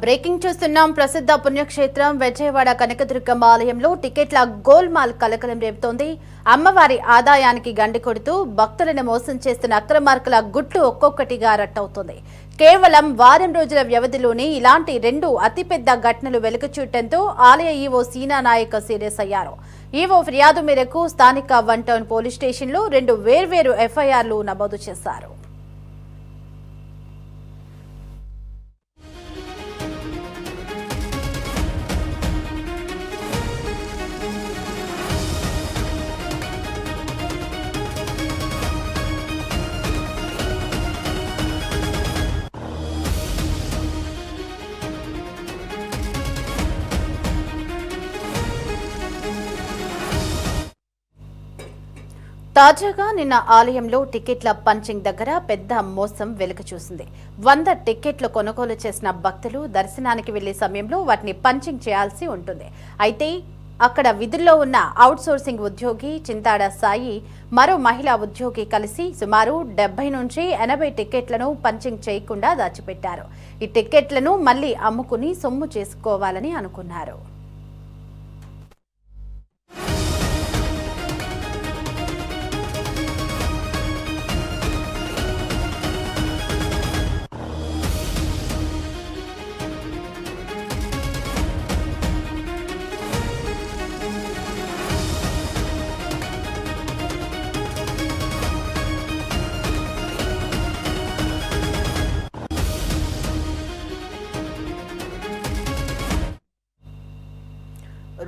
Breaking చూస్తున్నాం. ప్రసిద్ధ పుణ్యక్షేత్రం విజయవాడ కనకదుర్గమ్మ ఆలయంలో టికెట్ల గోల్మాల్ కలకలం రేపుతోంది. అమ్మవారి ఆదాయానికి గండి కొడుతూ భక్తులను మోసం చేస్తున్న అక్రమార్కుల గుట్టు ఒక్కొక్కటిగా రట్టవుతోంది. కేవలం వారం రోజుల వ్యవధిలోనే ఇలాంటి 2 అతిపెద్ద ఘటనలు వెలుగుచూడటంతో ఆలయ ఈవో సీనా నాయక్ సీరియస్ అయ్యారు. ఈవో ఫిర్యాదు మేరకు స్థానిక 1 టౌన్ పోలీస్ స్టేషన్లో 2 వేర్వేరు ఎఫ్ఐఆర్లు నమోదు చేశారు. తాజాగా నిన్న ఆలయంలో టికెట్ల పంచింగ్ దగ్గర పెద్ద మోసం వెలుగు చూసింది. 100 టికెట్లు కొనుగోలు చేసిన భక్తులు దర్శనానికి వెళ్లే సమయంలో వాటిని పంచింగ్ చేయాల్సి ఉంటుంది. అయితే అక్కడ విధుల్లో ఉన్న అవుట్సోర్సింగ్ ఉద్యోగి చింతాడ సాయి మరో మహిళా ఉద్యోగి కలిసి సుమారు 70 నుంచి 80 టికెట్లను పంచింగ్ చేయకుండా దాచిపెట్టారు. ఈ టికెట్లను మళ్లీ అమ్ముకుని సొమ్ము చేసుకోవాలని అనుకున్నారు.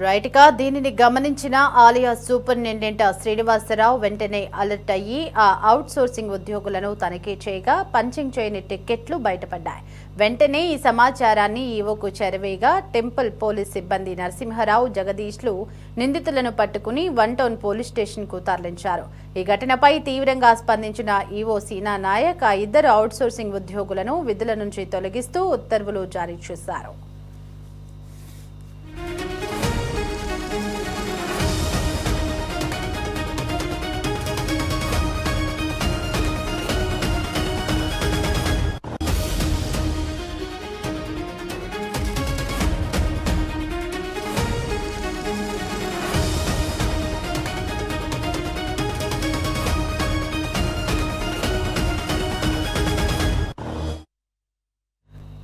రైట్గా దీనిని గమనించిన ఆలయ సూపరింటెండెంట్ శ్రీనివాసరావు వెంటనే అలర్ట్ అయ్యి ఆ అవుట్ సోర్సింగ్ ఉద్యోగులను తనిఖీ చేయగా పంచింగ్ చేయని టికెట్లు బయటపడ్డాయి. వెంటనే ఈ సమాచారాన్ని ఈవోకు చేరవేయగా టెంపుల్ పోలీస్ సిబ్బంది నరసింహారావు, జగదీష్లు నిందితులను పట్టుకుని 1 టౌన్ పోలీస్ స్టేషన్ కు తరలించారు. ఈ ఘటనపై తీవ్రంగా స్పందించిన ఈవో సీనా నాయక్ ఆ 2 అవుట్ సోర్సింగ్ ఉద్యోగులను విధుల నుంచి తొలగిస్తూ ఉత్తర్వులు జారీ చేశారు.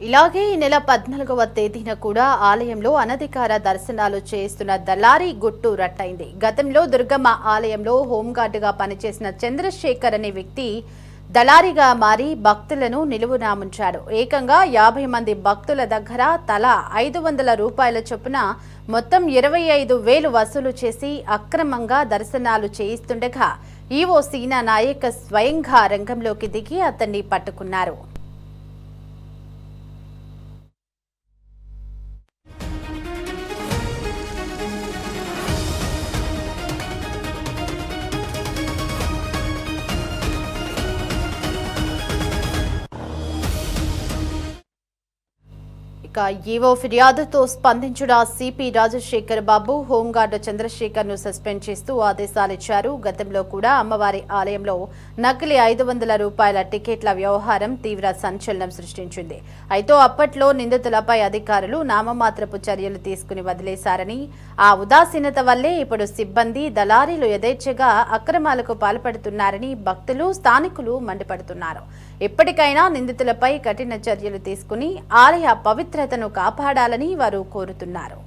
ఇలాగే ఈ నెల 14వ తేదీన కూడా ఆలయంలో అనధికార దర్శనాలు చేస్తున్న దళారీ గుట్టు రట్టయింది. గతంలో దుర్గమ్మ ఆలయంలో హోంగార్డుగా పనిచేసిన చంద్రశేఖర్ అనే వ్యక్తి దళారీగా మారి భక్తులను నిలువునా ముంచాడు. ఏకంగా 50 మంది భక్తుల దగ్గర తలా 500 రూపాయల చొప్పున మొత్తం 25,000 వసూలు చేసి అక్రమంగా దర్శనాలు చేయిస్తుండగా ఈవో సీనా నాయక్ స్వయంగా రంగంలోకి దిగి అతన్ని పట్టుకున్నారు. ఈవో ఫిర్యాదుతో స్పందించిన సిపి రాజశేఖర్ బాబు హోంగార్డు చంద్రశేఖర్ ను సస్పెండ్ చేస్తూ ఆదేశాలిచ్చారు. గతంలో కూడా అమ్మవారి ఆలయంలో నకిలీ 500 రూపాయల టికెట్ల వ్యవహారం తీవ్ర సంచలనం సృష్టించింది. అయితే అప్పట్లో నిందితులపై అధికారులు నామమాత్రపు చర్యలు తీసుకుని వదిలేశారని, ఆ ఉదాసీనత వల్లే ఇప్పుడు సిబ్బంది దళారీలు యథేచ్ఛగా అక్రమాలకు పాల్పడుతున్నారని భక్తులు, స్థానికులు మండిపడుతున్నారు. ఇప్పటికైనా నిందితులపై కఠిన చర్యలు తీసుకుని ఆలయ పవిత్రతను కాపాడాలని వారు కోరుతున్నారు.